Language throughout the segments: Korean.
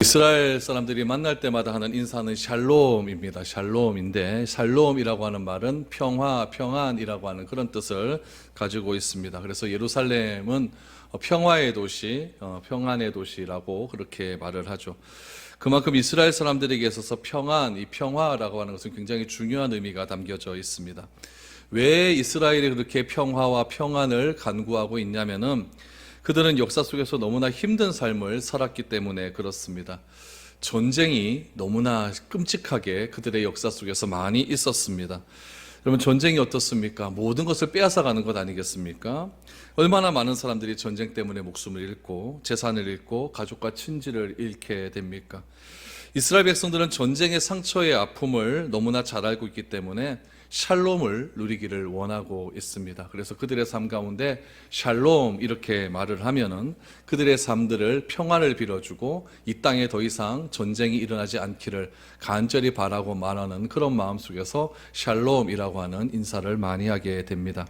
이스라엘 사람들이 만날 때마다 하는 인사는 샬롬입니다. 샬롬인데 샬롬이라고 하는 말은 평화, 평안이라고 하는 그런 뜻을 가지고 있습니다. 그래서 예루살렘은 평화의 도시, 평안의 도시라고 그렇게 말을 하죠. 그만큼 이스라엘 사람들에게 있어서 평안, 이 평화라고 하는 것은 굉장히 중요한 의미가 담겨져 있습니다. 왜 이스라엘이 그렇게 평화와 평안을 간구하고 있냐면은 그들은 역사 속에서 너무나 힘든 삶을 살았기 때문에 그렇습니다. 전쟁이 너무나 끔찍하게 그들의 역사 속에서 많이 있었습니다. 여러분, 전쟁이 어떻습니까? 모든 것을 빼앗아가는 것 아니겠습니까? 얼마나 많은 사람들이 전쟁 때문에 목숨을 잃고 재산을 잃고 가족과 친지를 잃게 됩니까? 이스라엘 백성들은 전쟁의 상처의 아픔을 너무나 잘 알고 있기 때문에 샬롬을 누리기를 원하고 있습니다. 그래서 그들의 삶 가운데 샬롬 이렇게 말을 하면은 그들의 삶들을 평안을 빌어주고 이 땅에 더 이상 전쟁이 일어나지 않기를 간절히 바라고 말하는 그런 마음 속에서 샬롬이라고 하는 인사를 많이 하게 됩니다.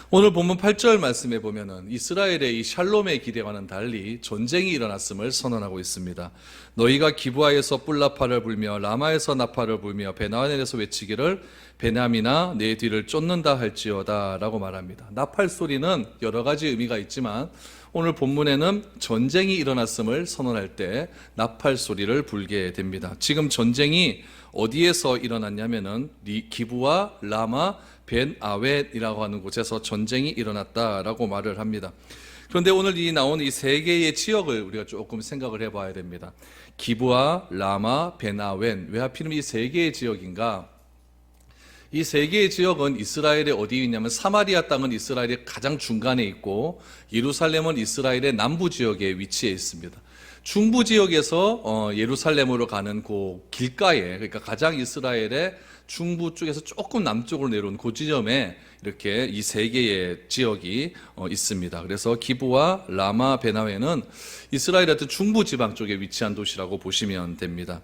오늘 본문 8절 말씀에 보면은 이스라엘의 이 샬롬의 기대와는 달리 전쟁이 일어났음을 선언하고 있습니다. 너희가 기브아에서 뿔나파를 불며 라마에서 나팔을 불며 베나헬에서 외치기를 베냐민아 내 뒤를 쫓는다 할지어다 라고 말합니다. 나팔 소리는 여러 가지 의미가 있지만 오늘 본문에는 전쟁이 일어났음을 선언할 때 나팔 소리를 불게 됩니다. 지금 전쟁이 어디에서 일어났냐면은 기브아, 라마, 벤아웬이라고 하는 곳에서 전쟁이 일어났다라고 말을 합니다. 그런데 오늘 나온 이 세 개의 지역을 우리가 조금 생각을 해봐야 됩니다. 기브아, 라마, 벤아웬. 왜 하필이면 이 세 개의 지역인가? 이 세 개의 지역은 이스라엘의 어디에 있냐면 사마리아 땅은 이스라엘의 가장 중간에 있고 예루살렘은 이스라엘의 남부 지역에 위치해 있습니다. 중부 지역에서 예루살렘으로 가는 그 길가에, 그러니까 가장 이스라엘의 중부 쪽에서 조금 남쪽으로 내려온 그 지점에 이렇게 이 세 개의 지역이 있습니다. 그래서 기브와 라마, 베나웬은 이스라엘의 어떤 중부 지방 쪽에 위치한 도시라고 보시면 됩니다.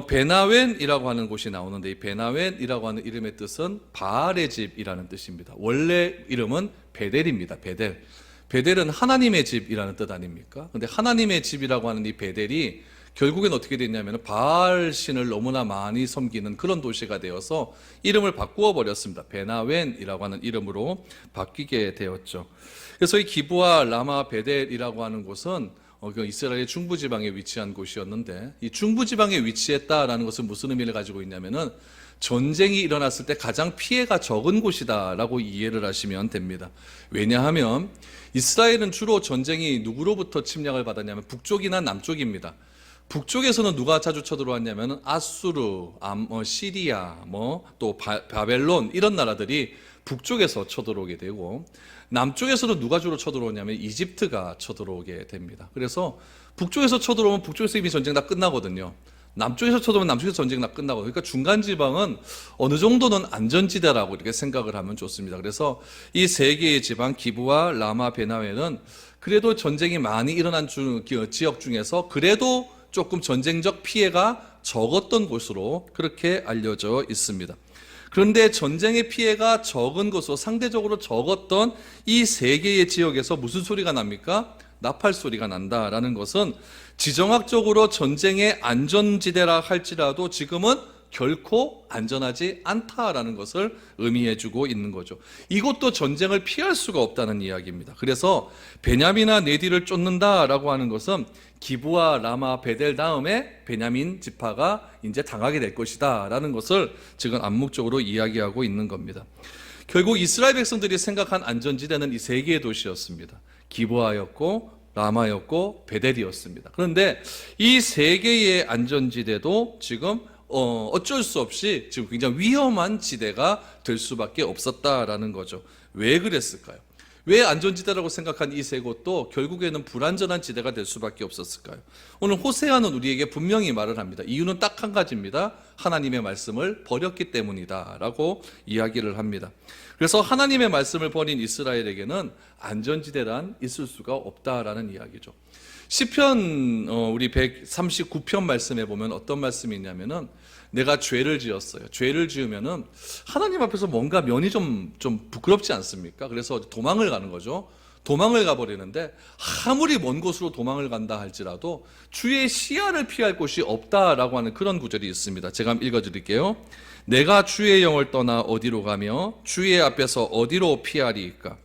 베나웬이라고 하는 곳이 나오는데 이 베나웬이라고 하는 이름의 뜻은 바알의 집이라는 뜻입니다. 원래 이름은 베델입니다. 베델. 베델은 하나님의 집이라는 뜻 아닙니까? 근데 하나님의 집이라고 하는 이 베델이 결국엔 어떻게 됐냐면 바알 신을 너무나 많이 섬기는 그런 도시가 되어서 이름을 바꾸어 버렸습니다. 베나웬이라고 하는 이름으로 바뀌게 되었죠. 그래서 이 기브아, 라마, 베델이라고 하는 곳은 이스라엘의 중부지방에 위치한 곳이었는데 이 중부지방에 위치했다라는 것은 무슨 의미를 가지고 있냐면은 전쟁이 일어났을 때 가장 피해가 적은 곳이다라고 이해를 하시면 됩니다. 왜냐하면 이스라엘은 주로 전쟁이 누구로부터 침략을 받았냐면 북쪽이나 남쪽입니다. 북쪽에서는 누가 자주 쳐들어왔냐면 아수르, 시리아, 또 바벨론 이런 나라들이 북쪽에서 쳐들어오게 되고 남쪽에서도 누가 주로 쳐들어오냐면 이집트가 쳐들어오게 됩니다. 그래서 북쪽에서 쳐들어오면 북쪽에서 이미 전쟁 다 끝나거든요. 남쪽에서 쳐들어오면 남쪽에서 전쟁 다 끝나고 그러니까 중간 지방은 어느 정도는 안전지대라고 이렇게 생각을 하면 좋습니다. 그래서 이 세 개의 지방 기브와 라마, 베나웬은 그래도 전쟁이 많이 일어난 지역 중에서 그래도 조금 전쟁적 피해가 적었던 곳으로 그렇게 알려져 있습니다. 그런데 전쟁의 피해가 적은 곳으로 상대적으로 적었던 이 세 개의 지역에서 무슨 소리가 납니까? 나팔 소리가 난다라는 것은 지정학적으로 전쟁의 안전지대라 할지라도 지금은 결코 안전하지 않다라는 것을 의미해주고 있는 거죠. 이것도 전쟁을 피할 수가 없다는 이야기입니다. 그래서 베냐민아 내 뒤를 쫓는다라고 하는 것은 기브와 라마, 베델 다음에 베냐민 지파가 이제 당하게 될 것이다라는 것을 지금 암묵적으로 이야기하고 있는 겁니다. 결국 이스라엘 백성들이 생각한 안전지대는 이 세 개의 도시였습니다. 기브아였고 라마였고 베델이었습니다. 그런데 이 세 개의 안전지대도 지금 어쩔 수 없이 지금 굉장히 위험한 지대가 될 수밖에 없었다라는 거죠. 왜 그랬을까요? 왜 안전지대라고 생각한 이 세 곳도 결국에는 불안전한 지대가 될 수밖에 없었을까요? 오늘 호세아는 우리에게 분명히 말을 합니다. 이유는 딱 한 가지입니다. 하나님의 말씀을 버렸기 때문이다 라고 이야기를 합니다. 그래서 하나님의 말씀을 버린 이스라엘에게는 안전지대란 있을 수가 없다라는 이야기죠. 시편 우리 139편 말씀에 보면 어떤 말씀이 있냐면은 내가 죄를 지었어요. 죄를 지으면은 하나님 앞에서 뭔가 면이 좀 부끄럽지 않습니까? 그래서 도망을 가는 거죠. 도망을 가버리는데 아무리 먼 곳으로 도망을 간다 할지라도 주의 시야를 피할 곳이 없다라고 하는 그런 구절이 있습니다. 제가 한번 읽어드릴게요. 내가 주의 영을 떠나 어디로 가며 주의 앞에서 어디로 피하리이까?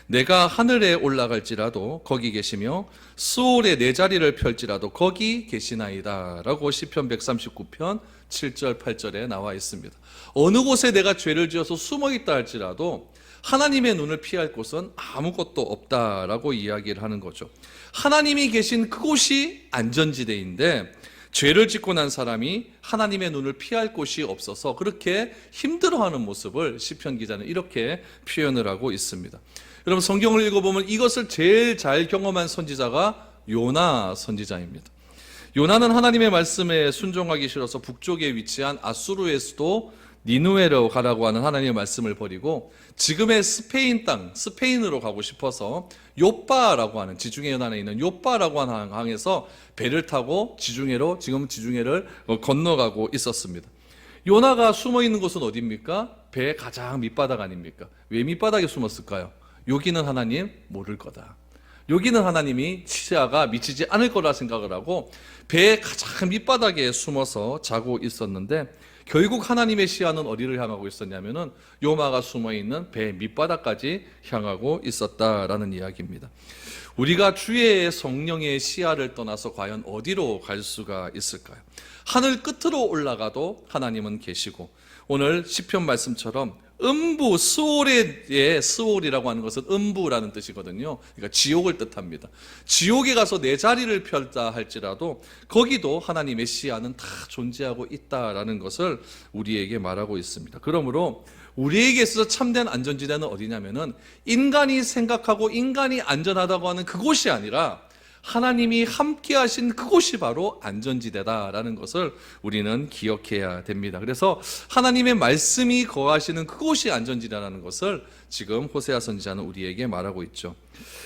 내가 하늘에 올라갈지라도 거기 계시며 수월에 내 자리를 펼지라도 거기 계시나이다 라고 시편 139편 7절 8절에 나와 있습니다. 어느 곳에 내가 죄를 지어서 숨어 있다 할지라도 하나님의 눈을 피할 곳은 아무것도 없다라고 이야기를 하는 거죠. 하나님이 계신 그곳이 안전지대인데 죄를 짓고 난 사람이 하나님의 눈을 피할 곳이 없어서 그렇게 힘들어하는 모습을 시편 기자는 이렇게 표현을 하고 있습니다. 여러분 성경을 읽어보면 이것을 제일 잘 경험한 선지자가 요나 선지자입니다. 요나는 하나님의 말씀에 순종하기 싫어서 북쪽에 위치한 아수르의 수도 니누에로 가라고 하는 하나님의 말씀을 버리고 지금의 스페인 땅, 스페인으로 가고 싶어서 요빠라고 하는 지중해 연안에 있는 요빠라고 하는 항에서 배를 타고 지금 지중해를 건너가고 있었습니다. 요나가 숨어 있는 곳은 어디입니까? 배의 가장 밑바닥 아닙니까? 왜 밑바닥에 숨었을까요? 여기는 하나님 모를 거다. 여기는 하나님이 시야가 미치지 않을 거라 생각을 하고 배의 가장 밑바닥에 숨어서 자고 있었는데 결국 하나님의 시야는 어디를 향하고 있었냐면은 요나가 숨어있는 배 밑바닥까지 향하고 있었다라는 이야기입니다. 우리가 주의 성령의 시야를 떠나서 과연 어디로 갈 수가 있을까요? 하늘 끝으로 올라가도 하나님은 계시고 오늘 시편 말씀처럼 음부 스올의 스올이라고 하는 것은 음부라는 뜻이거든요. 그러니까 지옥을 뜻합니다. 지옥에 가서 내 자리를 펼다 할지라도 거기도 하나님의 시야는 다 존재하고 있다라는 것을 우리에게 말하고 있습니다. 그러므로 우리에게 있어서 참된 안전지대는 어디냐면은 인간이 생각하고 인간이 안전하다고 하는 그곳이 아니라 하나님이 함께 하신 그곳이 바로 안전지대다라는 것을 우리는 기억해야 됩니다. 그래서 하나님의 말씀이 거하시는 그곳이 안전지대라는 것을 지금 호세아 선지자는 우리에게 말하고 있죠.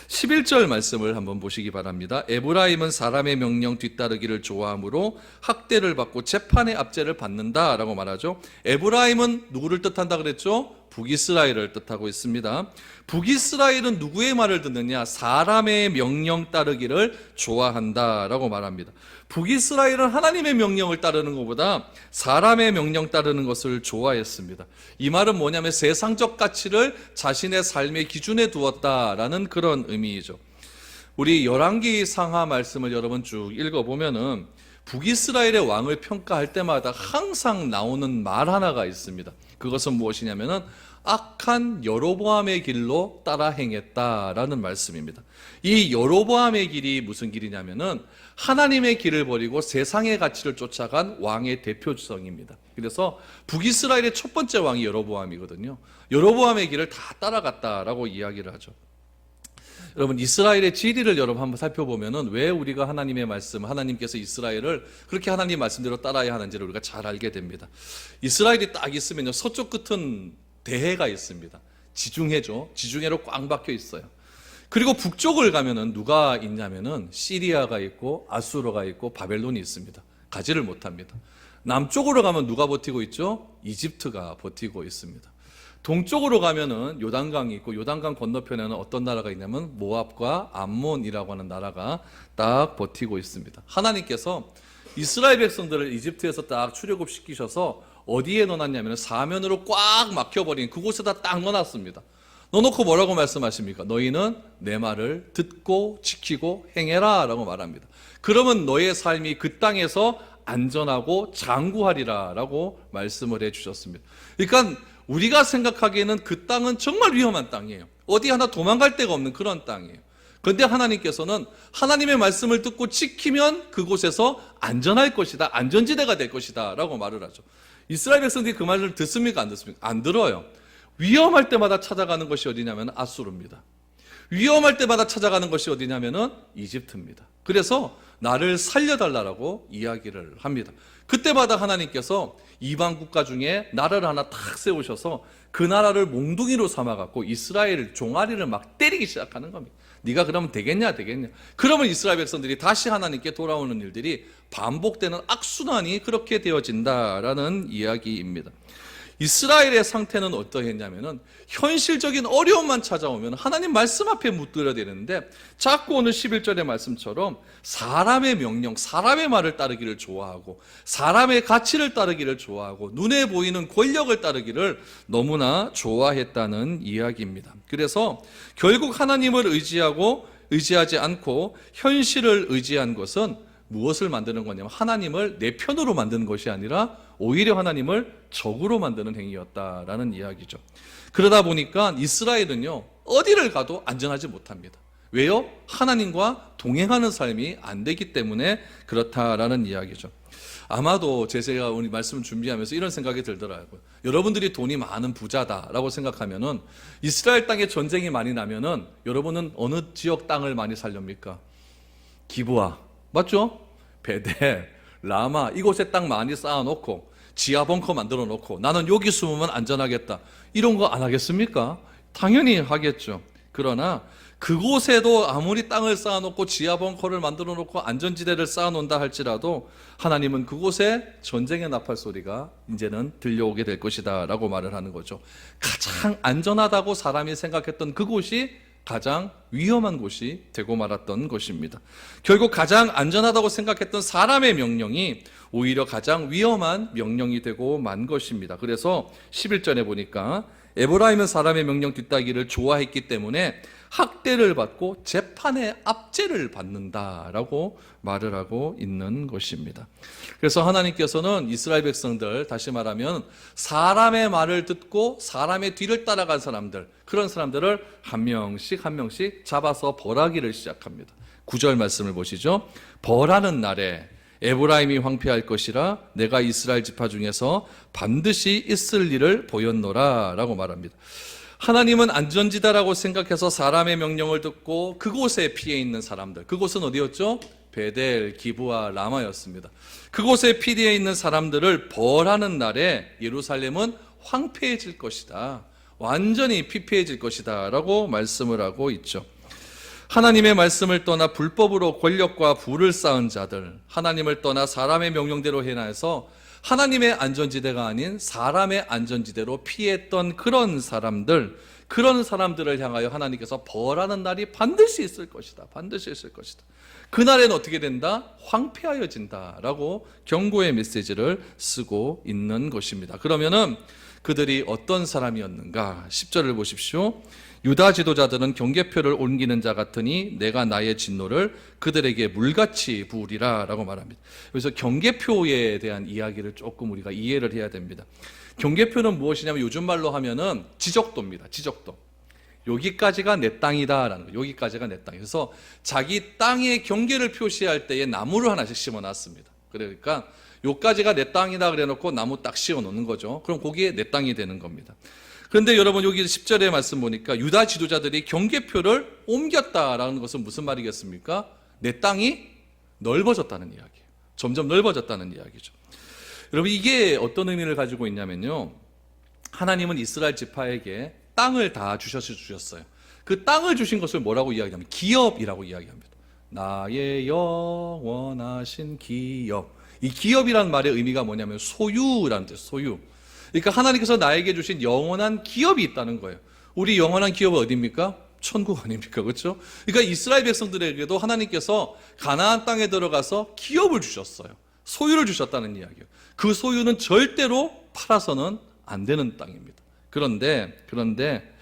11절 말씀을 한번 보시기 바랍니다. 에브라임은 사람의 명령 뒤따르기를 좋아하므로 학대를 받고 재판의 압제를 받는다라고 말하죠. 에브라임은 누구를 뜻한다 그랬죠? 북이스라엘을 뜻하고 있습니다. 북이스라엘은 누구의 말을 듣느냐? 사람의 명령 따르기를 좋아한다라고 말합니다. 북이스라엘은 하나님의 명령을 따르는 것보다 사람의 명령 따르는 것을 좋아했습니다. 이 말은 뭐냐면 세상적 가치를 자신의 삶의 기준에 두었다라는 그런 의미이죠. 우리 열왕기 상하 말씀을 여러분 쭉 읽어보면은 북이스라엘의 왕을 평가할 때마다 항상 나오는 말 하나가 있습니다. 그것은 무엇이냐면은 악한 여로보암의 길로 따라 행했다라는 말씀입니다. 이 여로보암의 길이 무슨 길이냐면은 하나님의 길을 버리고 세상의 가치를 쫓아간 왕의 대표성입니다. 그래서 북이스라엘의 첫 번째 왕이 여로보암이거든요. 여로보암의 길을 다 따라갔다라고 이야기를 하죠. 여러분 이스라엘의 지리를 여러분 한번 살펴보면은 왜 우리가 하나님의 말씀, 하나님께서 이스라엘을 그렇게 하나님 말씀대로 따라야 하는지를 우리가 잘 알게 됩니다. 이스라엘이 딱 있으면요 서쪽 끝은 대해가 있습니다. 지중해죠. 지중해로 꽉 박혀 있어요. 그리고 북쪽을 가면은 누가 있냐면은 시리아가 있고 아수르가 있고 바벨론이 있습니다. 가지를 못합니다. 남쪽으로 가면 누가 버티고 있죠? 이집트가 버티고 있습니다. 동쪽으로 가면은 요단강이 있고 요단강 건너편에는 어떤 나라가 있냐면 모압과 암몬이라고 하는 나라가 딱 버티고 있습니다. 하나님께서 이스라엘 백성들을 이집트에서 딱 출애굽시키셔서 어디에 넣어놨냐면 사면으로 꽉 막혀버린 그곳에다 딱 넣어놨습니다. 넣어놓고 뭐라고 말씀하십니까? 너희는 내 말을 듣고 지키고 행해라 라고 말합니다. 그러면 너의 삶이 그 땅에서 안전하고 장구하리라 라고 말씀을 해주셨습니다. 그러니까 우리가 생각하기에는 그 땅은 정말 위험한 땅이에요. 어디 하나 도망갈 데가 없는 그런 땅이에요. 그런데 하나님께서는 하나님의 말씀을 듣고 지키면 그곳에서 안전할 것이다, 안전지대가 될 것이다 라고 말을 하죠. 이스라엘 백성들이 그 말을 듣습니까? 안 듣습니까? 안 들어요. 위험할 때마다 찾아가는 것이 어디냐면 아수르입니다. 위험할 때마다 찾아가는 것이 어디냐면 이집트입니다. 그래서 나를 살려달라고 이야기를 합니다. 그때마다 하나님께서 이방 국가 중에 나라를 하나 탁 세우셔서 그 나라를 몽둥이로 삼아갖고 이스라엘 종아리를 막 때리기 시작하는 겁니다. 네가 그러면 되겠냐? 그러면 이스라엘 백성들이 다시 하나님께 돌아오는 일들이 반복되는 악순환이 그렇게 되어진다라는 이야기입니다. 이스라엘의 상태는 어떠했냐면은 현실적인 어려움만 찾아오면 하나님 말씀 앞에 묻들어야 되는데 자꾸 오늘 11절의 말씀처럼 사람의 명령, 사람의 말을 따르기를 좋아하고 사람의 가치를 따르기를 좋아하고 눈에 보이는 권력을 따르기를 너무나 좋아했다는 이야기입니다. 그래서 결국 하나님을 의지하지 않고 현실을 의지한 것은 무엇을 만드는 거냐면 하나님을 내 편으로 만드는 것이 아니라 오히려 하나님을 적으로 만드는 행위였다라는 이야기죠. 그러다 보니까 이스라엘은요, 어디를 가도 안전하지 못합니다. 왜요? 하나님과 동행하는 삶이 안 되기 때문에 그렇다라는 이야기죠. 아마도 제가 오늘 말씀을 준비하면서 이런 생각이 들더라고요. 여러분들이 돈이 많은 부자다라고 생각하면은 이스라엘 땅에 전쟁이 많이 나면은 여러분은 어느 지역 땅을 많이 살렵니까? 기브아, 맞죠? 베델, 라마, 이곳에 땅 많이 쌓아놓고 지하 벙커 만들어 놓고 나는 여기 숨으면 안전하겠다, 이런 거 안 하겠습니까? 당연히 하겠죠. 그러나 그곳에도 아무리 땅을 쌓아놓고 지하 벙커를 만들어 놓고 안전지대를 쌓아놓는다 할지라도 하나님은 그곳에 전쟁의 나팔 소리가 이제는 들려오게 될 것이다 라고 말을 하는 거죠. 가장 안전하다고 사람이 생각했던 그곳이 가장 위험한 곳이 되고 말았던 것입니다. 결국 가장 안전하다고 생각했던 사람의 명령이 오히려 가장 위험한 명령이 되고 만 것입니다. 그래서 11절에 보니까 에브라임은 사람의 명령 뒤따기를 좋아했기 때문에 학대를 받고 재판의 압제를 받는다라고 말을 하고 있는 것입니다. 그래서 하나님께서는 이스라엘 백성들, 다시 말하면 사람의 말을 듣고 사람의 뒤를 따라간 사람들, 그런 사람들을 한 명씩 잡아서 벌하기를 시작합니다. 9절 말씀을 보시죠. 벌하는 날에 에브라임이 황폐할 것이라 내가 이스라엘 지파 중에서 반드시 있을 일을 보였노라 라고 말합니다. 하나님은 안전지대라고 생각해서 사람의 명령을 듣고 그곳에 피해 있는 사람들, 그곳은 어디였죠? 베델, 기브아, 라마였습니다. 그곳에 피해 있는 사람들을 벌하는 날에 예루살렘은 황폐해질 것이다, 완전히 피폐해질 것이다 라고 말씀을 하고 있죠. 하나님의 말씀을 떠나 불법으로 권력과 부를 쌓은 자들, 하나님을 떠나 사람의 명령대로 행하여서 하나님의 안전지대가 아닌 사람의 안전지대로 피했던 그런 사람들을 향하여 하나님께서 벌하는 날이 반드시 있을 것이다. 반드시 있을 것이다. 그날에는 어떻게 된다? 황폐하여진다 라고 경고의 메시지를 쓰고 있는 것입니다. 그러면은 그들이 어떤 사람이었는가? 10절을 보십시오. 유다 지도자들은 경계표를 옮기는 자 같으니 내가 나의 진노를 그들에게 물같이 부으리라 라고 말합니다. 그래서 경계표에 대한 이야기를 조금 우리가 이해를 해야 됩니다. 경계표는 무엇이냐면 요즘 말로 하면은 지적도입니다. 지적도. 여기까지가 내 땅이다라는 거. 여기까지가 내 땅. 그래서 자기 땅의 경계를 표시할 때에 나무를 하나씩 심어놨습니다. 그러니까 여기까지가 내 땅이다 그래놓고 나무 딱 씌워놓는 거죠. 그럼 거기에 내 땅이 되는 겁니다. 그런데 여러분 여기 10절의 말씀 보니까 유다 지도자들이 경계표를 옮겼다라는 것은 무슨 말이겠습니까? 내 땅이 넓어졌다는 이야기예요. 점점 넓어졌다는 이야기죠. 여러분 이게 어떤 의미를 가지고 있냐면요, 하나님은 이스라엘 지파에게 땅을 다 주셨어요. 그 땅을 주신 것을 뭐라고 이야기하면 기업이라고 이야기합니다. 나의 영원하신 기업. 이 기업이라는 말의 의미가 뭐냐면 소유라는 뜻, 소유. 그러니까 하나님께서 나에게 주신 영원한 기업이 있다는 거예요. 우리 영원한 기업은 어디입니까? 천국 아닙니까? 그렇죠? 그러니까 이스라엘 백성들에게도 하나님께서 가나안 땅에 들어가서 기업을 주셨어요. 소유를 주셨다는 이야기예요. 그 소유는 절대로 팔아서는 안 되는 땅입니다. 그런데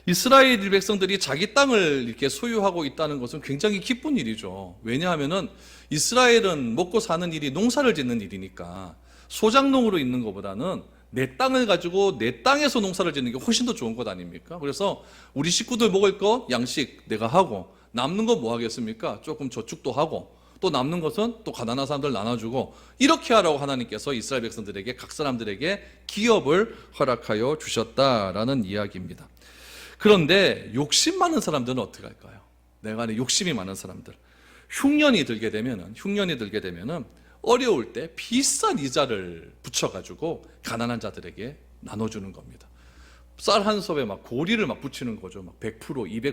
이스라엘 백성들이 자기 땅을 이렇게 소유하고 있다는 것은 굉장히 기쁜 일이죠. 왜냐하면은 이스라엘은 먹고 사는 일이 농사를 짓는 일이니까 소작농으로 있는 것보다는 내 땅을 가지고 내 땅에서 농사를 짓는 게 훨씬 더 좋은 것 아닙니까? 그래서 우리 식구들 먹을 거 양식 내가 하고 남는 거 뭐 하겠습니까? 조금 저축도 하고 또 남는 것은 또 가난한 사람들 나눠주고 이렇게 하라고 하나님께서 이스라엘 백성들에게 각 사람들에게 기업을 허락하여 주셨다라는 이야기입니다. 그런데 욕심 많은 사람들은 어떻게 할까요? 내가 안에 욕심이 많은 사람들, 흉년이 들게 되면은 어려울 때 비싼 이자를 붙여가지고 가난한 자들에게 나눠주는 겁니다. 쌀 한 섭에 막 고리를 막 붙이는 거죠. 막 100%,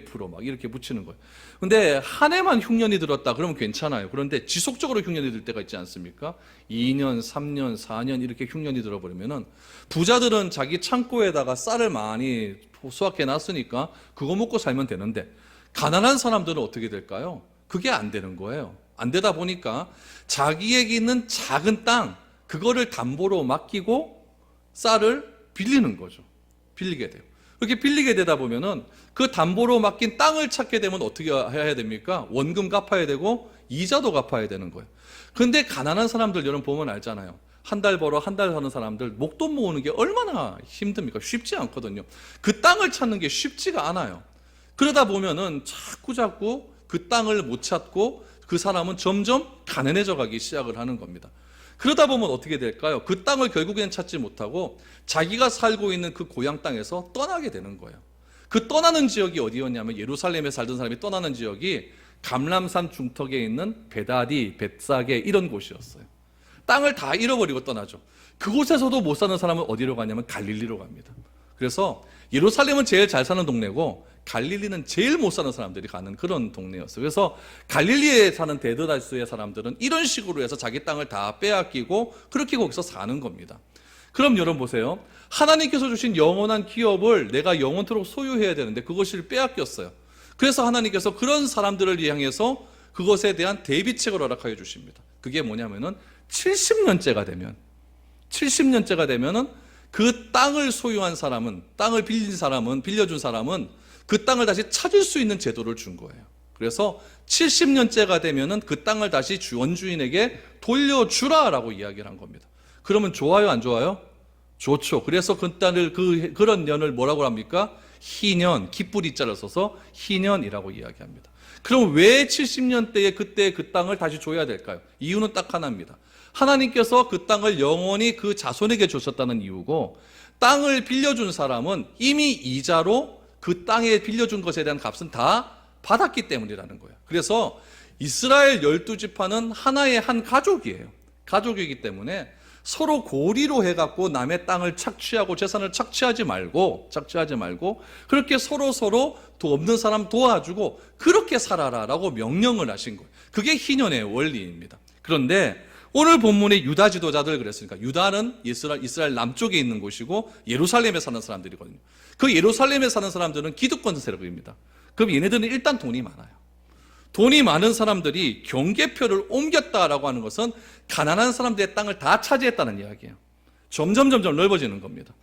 200%막 이렇게 붙이는 거예요. 근데 한 해만 흉년이 들었다 그러면 괜찮아요. 그런데 지속적으로 흉년이 들 때가 있지 않습니까? 2년, 3년, 4년 이렇게 흉년이 들어버리면은 부자들은 자기 창고에다가 쌀을 많이 수확해 놨으니까 그거 먹고 살면 되는데 가난한 사람들은 어떻게 될까요? 그게 안 되는 거예요. 안 되다 보니까 자기에게 있는 작은 땅 그거를 담보로 맡기고 쌀을 빌리는 거죠. 빌리게 돼요. 그렇게 빌리게 되다 보면은 그 담보로 맡긴 땅을 찾게 되면 어떻게 해야 됩니까? 원금 갚아야 되고 이자도 갚아야 되는 거예요. 근데 가난한 사람들 여러분 보면 알잖아요. 한 달 벌어 한 달 사는 사람들 목돈 모으는 게 얼마나 힘듭니까? 쉽지 않거든요. 그 땅을 찾는 게 쉽지가 않아요. 그러다 보면은 자꾸 그 땅을 못 찾고 그 사람은 점점 가난해져 가기 시작을 하는 겁니다. 그러다 보면 어떻게 될까요? 그 땅을 결국엔 찾지 못하고 자기가 살고 있는 그 고향 땅에서 떠나게 되는 거예요. 그 떠나는 지역이 어디였냐면 예루살렘에 살던 사람이 떠나는 지역이 감람산 중턱에 있는 베다디, 벳사게 이런 곳이었어요. 땅을 다 잃어버리고 떠나죠. 그곳에서도 못 사는 사람은 어디로 가냐면 갈릴리로 갑니다. 그래서 예루살렘은 제일 잘 사는 동네고 갈릴리는 제일 못 사는 사람들이 가는 그런 동네였어요. 그래서 갈릴리에 사는 대다수의 사람들은 이런 식으로 해서 자기 땅을 다 빼앗기고 그렇게 거기서 사는 겁니다. 그럼 여러분 보세요. 하나님께서 주신 영원한 기업을 내가 영원토록 소유해야 되는데 그것을 빼앗겼어요. 그래서 하나님께서 그런 사람들을 향해서 그것에 대한 대비책을 허락하여 주십니다. 그게 뭐냐면은 70년째가 되면은 그 땅을 소유한 사람은, 땅을 빌려준 사람은 그 땅을 다시 찾을 수 있는 제도를 준 거예요. 그래서 70년째가 되면은 그 땅을 다시 원주인에게 돌려주라라고 이야기를 한 겁니다. 그러면 좋아요, 안 좋아요? 좋죠. 그래서 그 땅을 그런 년을 뭐라고 합니까? 희년, 기쁘리자를 써서 희년이라고 이야기합니다. 그럼 왜 70년 때에 그때 그 땅을 다시 줘야 될까요? 이유는 딱 하나입니다. 하나님께서 그 땅을 영원히 그 자손에게 주셨다는 이유고, 땅을 빌려준 사람은 이미 이자로 그 땅에 빌려준 것에 대한 값은 다 받았기 때문이라는 거예요. 그래서 이스라엘 12지파는 하나의 한 가족이에요. 가족이기 때문에 서로 고리로 해갖고 남의 땅을 착취하고 재산을 착취하지 말고 그렇게 서로 없는 사람 도와주고 그렇게 살아라라고 명령을 하신 거예요. 그게 희년의 원리입니다. 그런데 오늘 본문의 유다 지도자들 그랬으니까, 유다는 이스라엘 남쪽에 있는 곳이고 예루살렘에 사는 사람들이거든요. 그 예루살렘에 사는 사람들은 기득권 세력입니다. 그럼 얘네들은 일단 돈이 많아요. 돈이 많은 사람들이 경계표를 옮겼다라고 하는 것은 가난한 사람들의 땅을 다 차지했다는 이야기예요. 점점 넓어지는 겁니다.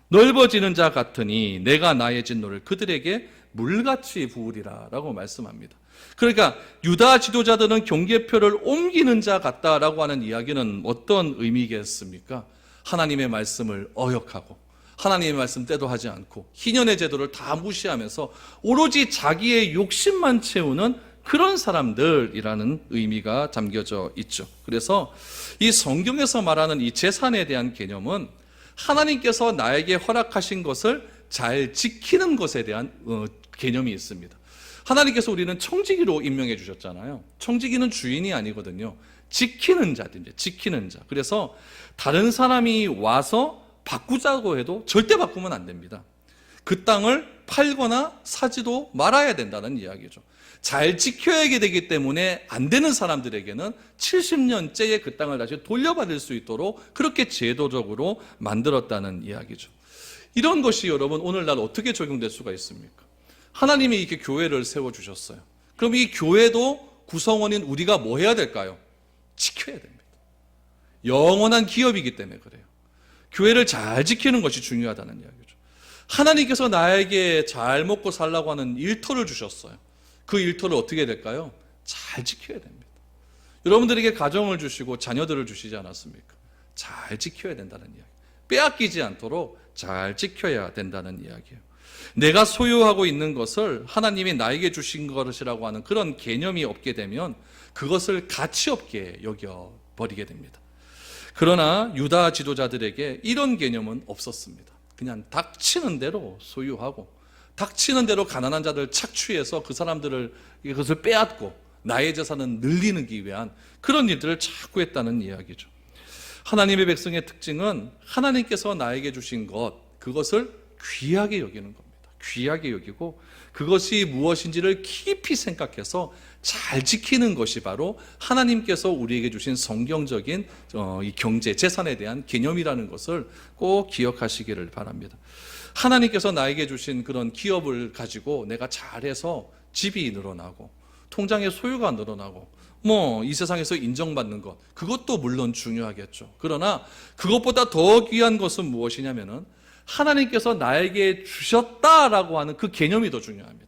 넓어지는 자 같으니 내가 나의 진노를 그들에게 물같이 부으리라 라고 말씀합니다. 그러니까 유다 지도자들은 경계표를 옮기는 자 같다라고 하는 이야기는 어떤 의미겠습니까? 하나님의 말씀을 어역하고 하나님의 말씀대로 하지 않고 희년의 제도를 다 무시하면서 오로지 자기의 욕심만 채우는 그런 사람들이라는 의미가 담겨져 있죠. 그래서 이 성경에서 말하는 이 재산에 대한 개념은 하나님께서 나에게 허락하신 것을 잘 지키는 것에 대한 개념이 있습니다. 하나님께서 우리는 청지기로 임명해 주셨잖아요. 청지기는 주인이 아니거든요. 지키는 자들이죠. 지키는 자. 그래서 다른 사람이 와서 바꾸자고 해도 절대 바꾸면 안 됩니다. 그 땅을 팔거나 사지도 말아야 된다는 이야기죠. 잘 지켜야 되기 때문에 안 되는 사람들에게는 70년째의 그 땅을 다시 돌려받을 수 있도록 그렇게 제도적으로 만들었다는 이야기죠. 이런 것이 여러분 오늘날 어떻게 적용될 수가 있습니까? 하나님이 이렇게 교회를 세워주셨어요. 그럼 이 교회도 구성원인 우리가 뭐 해야 될까요? 지켜야 됩니다. 영원한 기업이기 때문에 그래요. 교회를 잘 지키는 것이 중요하다는 이야기죠. 하나님께서 나에게 잘 먹고 살라고 하는 일터를 주셨어요. 그 일터를 어떻게 해야 될까요? 잘 지켜야 됩니다. 여러분들에게 가정을 주시고 자녀들을 주시지 않았습니까? 잘 지켜야 된다는 이야기. 빼앗기지 않도록 잘 지켜야 된다는 이야기예요. 내가 소유하고 있는 것을 하나님이 나에게 주신 것이라고 하는 그런 개념이 없게 되면 그것을 가치 없게 여겨버리게 됩니다. 그러나 유다 지도자들에게 이런 개념은 없었습니다. 그냥 닥치는 대로 소유하고 닥치는 대로 가난한 자들 착취해서 그 사람들을 그것을 빼앗고 나의 재산은 늘리기 위한 그런 일들을 자꾸 했다는 이야기죠. 하나님의 백성의 특징은 하나님께서 나에게 주신 것, 그것을 귀하게 여기는 겁니다. 귀하게 여기고 그것이 무엇인지를 깊이 생각해서 잘 지키는 것이 바로 하나님께서 우리에게 주신 성경적인 이 경제, 재산에 대한 개념이라는 것을 꼭 기억하시기를 바랍니다. 하나님께서 나에게 주신 그런 기업을 가지고 내가 잘해서 집이 늘어나고 통장의 소유가 늘어나고 이 세상에서 인정받는 것, 그것도 물론 중요하겠죠. 그러나 그것보다 더 귀한 것은 무엇이냐면은 하나님께서 나에게 주셨다라고 하는 그 개념이 더 중요합니다.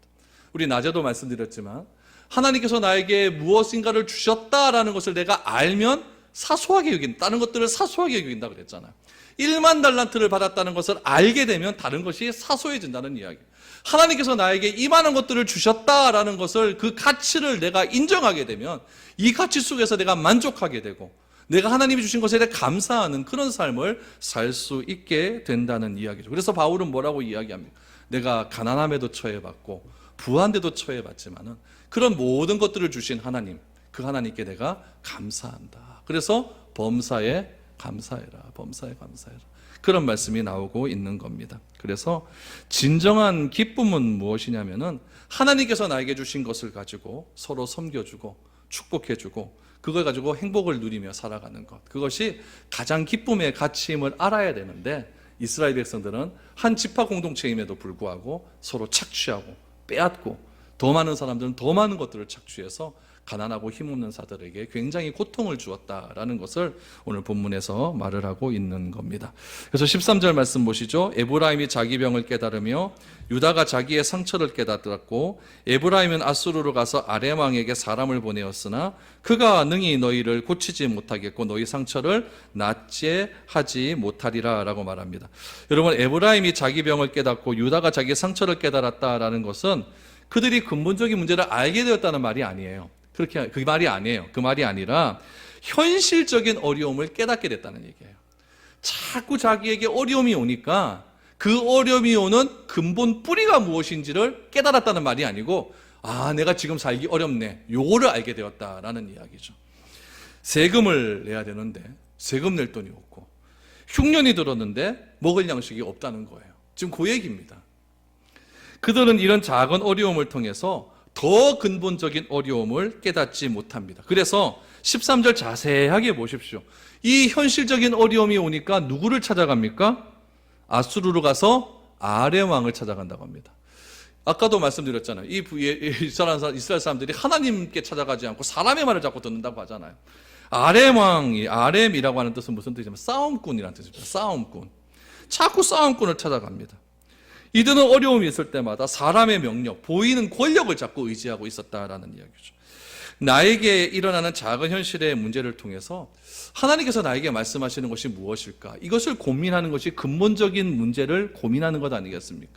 우리 낮에도 말씀드렸지만 하나님께서 나에게 무엇인가를 주셨다라는 것을 내가 알면 사소하게 여긴다. 다른 것들을 사소하게 여긴다 그랬잖아요. 1만 달란트를 받았다는 것을 알게 되면 다른 것이 사소해진다는 이야기. 하나님께서 나에게 이만한 것들을 주셨다라는 것을, 그 가치를 내가 인정하게 되면 이 가치 속에서 내가 만족하게 되고 내가 하나님이 주신 것에 대해 감사하는 그런 삶을 살 수 있게 된다는 이야기죠. 그래서 바울은 뭐라고 이야기합니까? 내가 가난함에도 처해봤고 부한데도 처해봤지만은 그런 모든 것들을 주신 하나님, 그 하나님께 내가 감사한다. 그래서 범사에 감사해라. 범사에 감사해라. 그런 말씀이 나오고 있는 겁니다. 그래서 진정한 기쁨은 무엇이냐면은 하나님께서 나에게 주신 것을 가지고 서로 섬겨주고 축복해주고 그걸 가지고 행복을 누리며 살아가는 것, 그것이 가장 기쁨의 가치임을 알아야 되는데 이스라엘 백성들은 한 지파 공동체임에도 불구하고 서로 착취하고 빼앗고 더 많은 사람들은 더 많은 것들을 착취해서 가난하고 힘없는 자들에게 굉장히 고통을 주었다라는 것을 오늘 본문에서 말을 하고 있는 겁니다. 그래서 13절 말씀 보시죠. 에브라임이 자기 병을 깨달으며 유다가 자기의 상처를 깨닫고 에브라임은 아수르로 가서 아렘 왕에게 사람을 보내었으나 그가 능히 너희를 고치지 못하겠고 너희 상처를 낫게 하지 못하리라 라고 말합니다. 여러분, 에브라임이 자기 병을 깨닫고 유다가 자기의 상처를 깨달았다라는 것은 그들이 근본적인 문제를 알게 되었다는 말이 아니에요. 그 말이 아니에요. 그 말이 아니라 현실적인 어려움을 깨닫게 됐다는 얘기예요. 자꾸 자기에게 어려움이 오니까 그 어려움이 오는 근본 뿌리가 무엇인지를 깨달았다는 말이 아니고, 내가 지금 살기 어렵네, 요거를 알게 되었다라는 이야기죠. 세금을 내야 되는데 세금 낼 돈이 없고 흉년이 들었는데 먹을 양식이 없다는 거예요. 지금 그 얘기입니다. 그들은 이런 작은 어려움을 통해서 더 근본적인 어려움을 깨닫지 못합니다. 그래서 13절 자세하게 보십시오. 이 현실적인 어려움이 오니까 누구를 찾아갑니까? 아수르로 가서 아렘 왕을 찾아간다고 합니다. 아까도 말씀드렸잖아요. 이스라엘 사람들이 하나님께 찾아가지 않고 사람의 말을 자꾸 듣는다고 하잖아요. 아렘 왕이, 아렘이라고 하는 뜻은 무슨 뜻이냐면 싸움꾼이라는 뜻입니다. 싸움꾼. 자꾸 싸움꾼을 찾아갑니다. 이들은 어려움이 있을 때마다 사람의 명령, 보이는 권력을 자꾸 의지하고 있었다라는 이야기죠. 나에게 일어나는 작은 현실의 문제를 통해서 하나님께서 나에게 말씀하시는 것이 무엇일까? 이것을 고민하는 것이 근본적인 문제를 고민하는 것 아니겠습니까?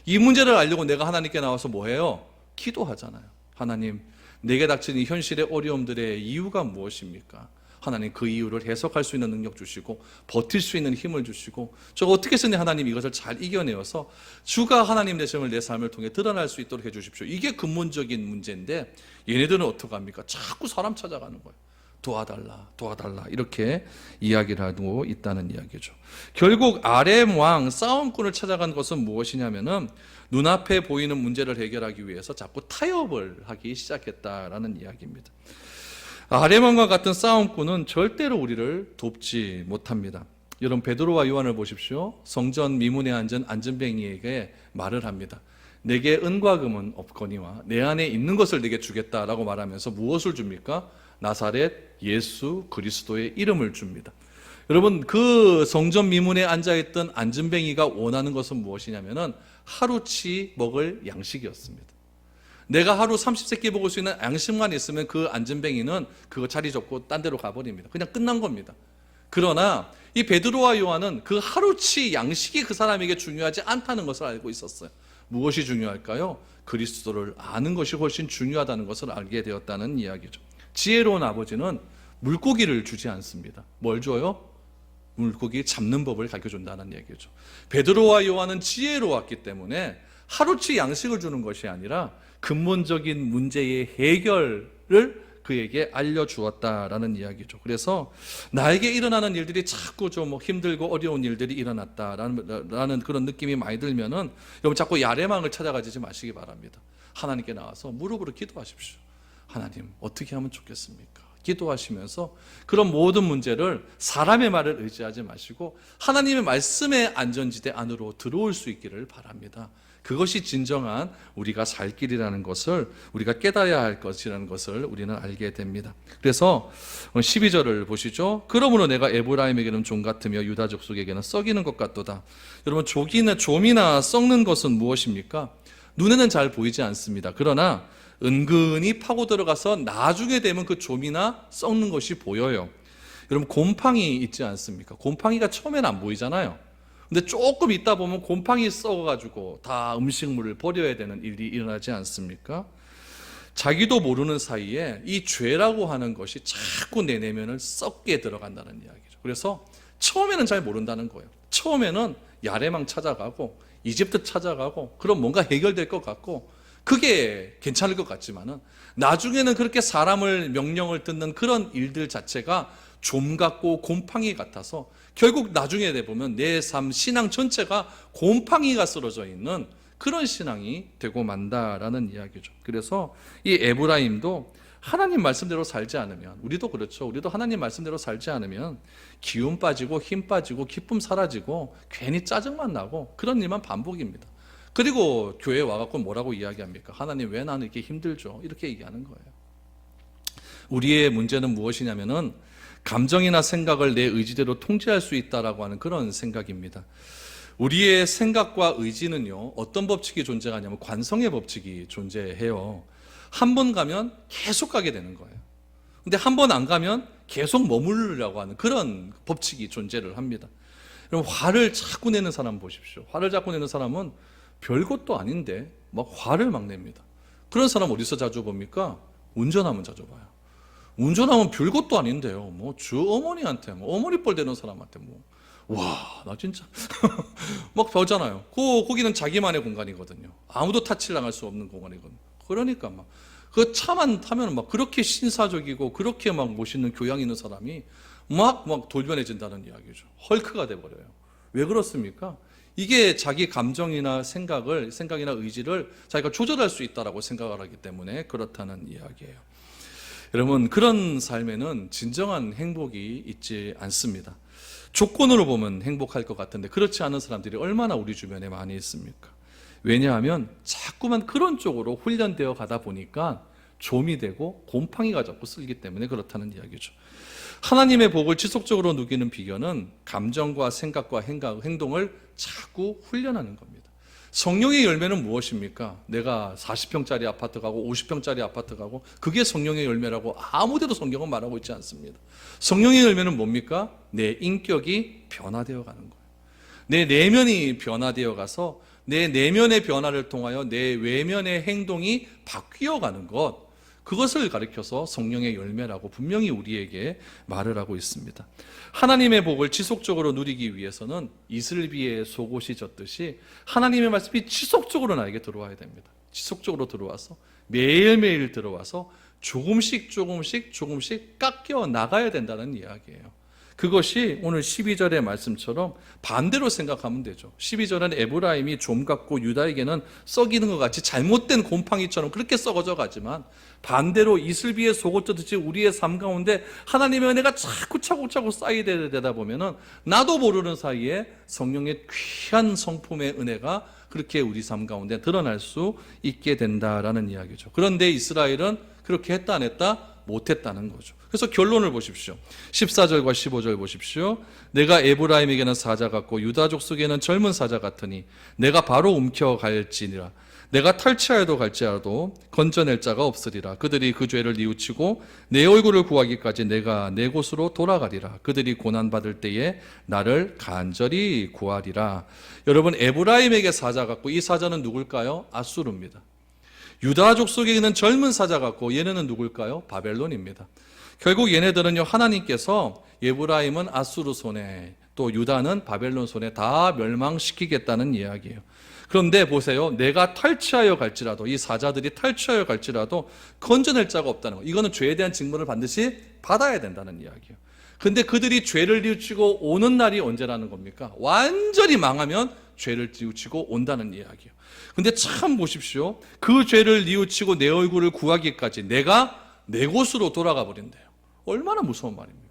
이 문제를 알려고 내가 하나님께 나와서 뭐해요? 기도하잖아요. 하나님, 내게 닥친 이 현실의 어려움들의 이유가 무엇입니까? 하나님, 그 이유를 해석할 수 있는 능력 주시고 버틸 수 있는 힘을 주시고, 저가 어떻게 했으니 하나님 이것을 잘 이겨내어서 주가 하나님 되심을 내 삶을 통해 드러날 수 있도록 해주십시오. 이게 근본적인 문제인데 얘네들은 어떡합니까? 자꾸 사람 찾아가는 거예요. 도와달라 이렇게 이야기를 하고 있다는 이야기죠. 결국 아렘 왕 싸움꾼을 찾아간 것은 무엇이냐면은 눈앞에 보이는 문제를 해결하기 위해서 자꾸 타협을 하기 시작했다라는 이야기입니다. 아렘 왕과 같은 싸움꾼은 절대로 우리를 돕지 못합니다. 여러분, 베드로와 요한을 보십시오. 성전 미문에 앉은 안전뱅이에게 말을 합니다. 내게 은과 금은 없거니와 내 안에 있는 것을 내게 주겠다라고 말하면서 무엇을 줍니까? 나사렛 예수 그리스도의 이름을 줍니다. 여러분, 그 성전 미문에 앉아있던 안전뱅이가 원하는 것은 무엇이냐면은 하루치 먹을 양식이었습니다. 내가 하루 30세끼 먹을 수 있는 양식만 있으면 그 안전뱅이는 그거 자리 접고 딴 데로 가버립니다. 그냥 끝난 겁니다. 그러나 이 베드로와 요한은 그 하루치 양식이 그 사람에게 중요하지 않다는 것을 알고 있었어요. 무엇이 중요할까요? 그리스도를 아는 것이 훨씬 중요하다는 것을 알게 되었다는 이야기죠. 지혜로운 아버지는 물고기를 주지 않습니다. 뭘 줘요? 물고기 잡는 법을 가르쳐준다는 얘기죠. 베드로와 요한은 지혜로웠기 때문에 하루치 양식을 주는 것이 아니라 근본적인 문제의 해결을 그에게 알려주었다라는 이야기죠. 그래서 나에게 일어나는 일들이 자꾸 좀 힘들고 어려운 일들이 일어났다라는 그런 느낌이 많이 들면은 여러분 자꾸 야레망을 찾아가지 마시기 바랍니다. 하나님께 나와서 무릎으로 기도하십시오. 하나님 어떻게 하면 좋겠습니까? 기도하시면서 그런 모든 문제를 사람의 말을 의지하지 마시고 하나님의 말씀의 안전지대 안으로 들어올 수 있기를 바랍니다. 그것이 진정한 우리가 살 길이라는 것을 우리가 깨달아야 할 것이라는 것을 우리는 알게 됩니다. 그래서 12절을 보시죠. 그러므로 내가 에브라임에게는 종 같으며 유다 족속에게는 썩이는 것 같도다. 여러분 좀이나 썩는 것은 무엇입니까? 눈에는 잘 보이지 않습니다. 그러나 은근히 파고 들어가서 나중에 되면 그 좀이나 썩는 것이 보여요. 여러분 곰팡이 있지 않습니까? 곰팡이가 처음에는 안 보이잖아요. 근데 조금 있다 보면 곰팡이 썩어가지고 다 음식물을 버려야 되는 일이 일어나지 않습니까? 자기도 모르는 사이에 이 죄라고 하는 것이 자꾸 내 내면을 썩게 들어간다는 이야기죠. 그래서 처음에는 잘 모른다는 거예요. 처음에는 야레망 찾아가고 이집트 찾아가고 그럼 뭔가 해결될 것 같고 그게 괜찮을 것 같지만은 나중에는 그렇게 사람을 명령을 듣는 그런 일들 자체가 좀 같고 곰팡이 같아서 결국 나중에 되보면 내 삶 신앙 전체가 곰팡이가 쓰러져 있는 그런 신앙이 되고 만다라는 이야기죠. 그래서 이 에브라임도 하나님 말씀대로 살지 않으면, 우리도 그렇죠. 우리도 하나님 말씀대로 살지 않으면 기운 빠지고 힘 빠지고 기쁨 사라지고 괜히 짜증만 나고 그런 일만 반복입니다. 그리고 교회에 와갖고 뭐라고 이야기합니까? 하나님 왜 나는 이렇게 힘들죠? 이렇게 얘기하는 거예요. 우리의 문제는 무엇이냐면은 감정이나 생각을 내 의지대로 통제할 수 있다라고 하는 그런 생각입니다. 우리의 생각과 의지는요, 어떤 법칙이 존재하냐면 관성의 법칙이 존재해요. 한 번 가면 계속 가게 되는 거예요. 근데 한 번 안 가면 계속 머무르려고 하는 그런 법칙이 존재를 합니다. 여러분, 화를 자꾸 내는 사람 보십시오. 화를 자꾸 내는 사람은 별것도 아닌데 막 화를 막 냅니다. 그런 사람 어디서 자주 봅니까? 운전하면 자주 봐요. 운전하면 별것도 아닌데요. 뭐 주 어머니한테, 뭐 어머니 뻘 대는 사람한테 와, 나 진짜 막 보잖아요. 거기는 자기만의 공간이거든요. 아무도 타치를 당할 수 없는 공간이거든요. 그러니까 막 그 차만 타면 막 그렇게 신사적이고 그렇게 막 멋있는 교양 있는 사람이 막 돌변해진다는 이야기죠. 헐크가 돼버려요. 왜 그렇습니까? 이게 자기 감정이나 생각이나 의지를 자기가 조절할 수 있다라고 생각을 하기 때문에 그렇다는 이야기예요. 여러분, 그런 삶에는 진정한 행복이 있지 않습니다. 조건으로 보면 행복할 것 같은데 그렇지 않은 사람들이 얼마나 우리 주변에 많이 있습니까? 왜냐하면 자꾸만 그런 쪽으로 훈련되어 가다 보니까 좀이 되고 곰팡이가 자꾸 쓸기 때문에 그렇다는 이야기죠. 하나님의 복을 지속적으로 누리는 비결은 감정과 생각과 행동을 자꾸 훈련하는 겁니다. 성령의 열매는 무엇입니까? 내가 40평짜리 아파트 가고 50평짜리 아파트 가고 그게 성령의 열매라고 아무데도 성경은 말하고 있지 않습니다. 성령의 열매는 뭡니까? 내 인격이 변화되어 가는 거예요. 내 내면이 변화되어 가서 내 내면의 변화를 통하여 내 외면의 행동이 바뀌어 가는 것, 그것을 가리켜서 성령의 열매라고 분명히 우리에게 말을 하고 있습니다. 하나님의 복을 지속적으로 누리기 위해서는 이슬비의 속옷이 젖듯이 하나님의 말씀이 지속적으로 나에게 들어와야 됩니다. 지속적으로 들어와서 매일매일 들어와서 조금씩 깎여 나가야 된다는 이야기예요. 그것이 오늘 12절의 말씀처럼 반대로 생각하면 되죠. 12절은 에브라임이 좀 같고 유다에게는 썩이는 것 같이 잘못된 곰팡이처럼 그렇게 썩어져 가지만 반대로 이슬비의 속옷 젖듯이 우리의 삶 가운데 하나님의 은혜가 자꾸 차곡차곡 쌓이되다 보면은 나도 모르는 사이에 성령의 귀한 성품의 은혜가 그렇게 우리 삶 가운데 드러날 수 있게 된다라는 이야기죠. 그런데 이스라엘은 그렇게 했다 안 했다? 못했다는 거죠. 그래서 결론을 보십시오. 14절과 15절 보십시오. 내가 에브라임에게는 사자 같고 유다 족속에는 젊은 사자 같으니 내가 바로 움켜갈지니라. 내가 탈취하여도 갈지라도 건져낼 자가 없으리라. 그들이 그 죄를 뉘우치고 내 얼굴을 구하기까지 내가 내 곳으로 돌아가리라. 그들이 고난받을 때에 나를 간절히 구하리라. 여러분, 에브라임에게 사자 같고 이 사자는 누굴까요? 아수르입니다. 유다 족속에는 젊은 사자 같고 얘네는 누굴까요? 바벨론입니다. 결국 얘네들은요, 하나님께서 에브라임은 아수르 손에 또 유다는 바벨론 손에 다 멸망시키겠다는 이야기예요. 그런데 보세요. 내가 탈취하여 갈지라도, 이 사자들이 탈취하여 갈지라도 건져낼 자가 없다는 거. 이거는 죄에 대한 직분을 반드시 받아야 된다는 이야기예요. 근데 그들이 죄를 뉘우치고 오는 날이 언제라는 겁니까? 완전히 망하면 죄를 뉘우치고 온다는 이야기예요. 근데 참 보십시오. 그 죄를 뉘우치고 내 얼굴을 구하기까지 내가 내 곳으로 돌아가 버린대요. 얼마나 무서운 말입니까?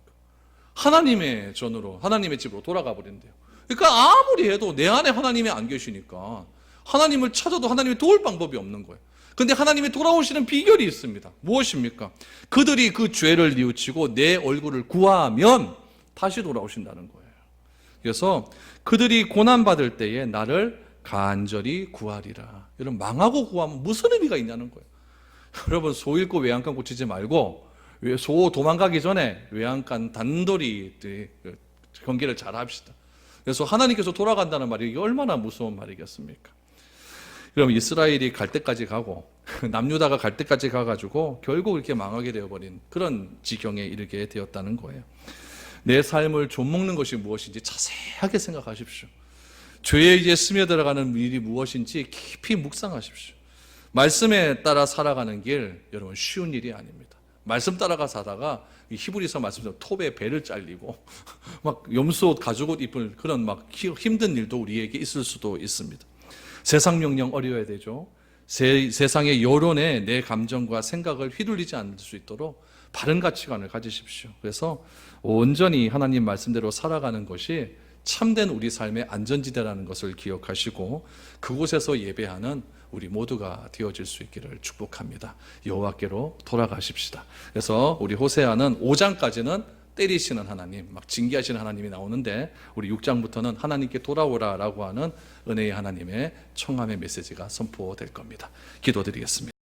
하나님의 전으로, 하나님의 집으로 돌아가 버린대요. 그러니까 아무리 해도 내 안에 하나님이 안 계시니까 하나님을 찾아도 하나님이 도울 방법이 없는 거예요. 근데 하나님이 돌아오시는 비결이 있습니다. 무엇입니까? 그들이 그 죄를 뉘우치고 내 얼굴을 구하면 다시 돌아오신다는 거예요. 그래서 그들이 고난받을 때에 나를 간절히 구하리라. 여러분, 망하고 구하면 무슨 의미가 있냐는 거예요. 여러분, 소 잃고 외양간 고치지 말고 소 도망가기 전에 외양간 단돌이 경계를 잘 합시다. 그래서 하나님께서 돌아간다는 말이 이게 얼마나 무서운 말이겠습니까? 그럼 이스라엘이 갈 때까지 가고 남유다가 갈 때까지 가가지고 결국 이렇게 망하게 되어버린 그런 지경에 이르게 되었다는 거예요. 내 삶을 좀먹는 것이 무엇인지 자세하게 생각하십시오. 죄에 이제 스며들어가는 일이 무엇인지 깊이 묵상하십시오. 말씀에 따라 살아가는 길, 여러분 쉬운 일이 아닙니다. 말씀 따라가 사다가 히브리서 말씀대로 톱에 배를 잘리고 막 염소옷 가죽옷 입을 그런 막 힘든 일도 우리에게 있을 수도 있습니다. 세상 명령 어려워야 되죠. 세상의 여론에 내 감정과 생각을 휘둘리지 않을 수 있도록 바른 가치관을 가지십시오. 그래서 온전히 하나님 말씀대로 살아가는 것이 참된 우리 삶의 안전지대라는 것을 기억하시고 그곳에서 예배하는 우리 모두가 되어질 수 있기를 축복합니다. 여호와께로 돌아가십시다. 그래서 우리 호세아는 5장까지는 때리시는 하나님, 막 징계하시는 하나님이 나오는데 우리 6장부터는 하나님께 돌아오라라고 하는 은혜의 하나님의 청함의 메시지가 선포될 겁니다. 기도드리겠습니다.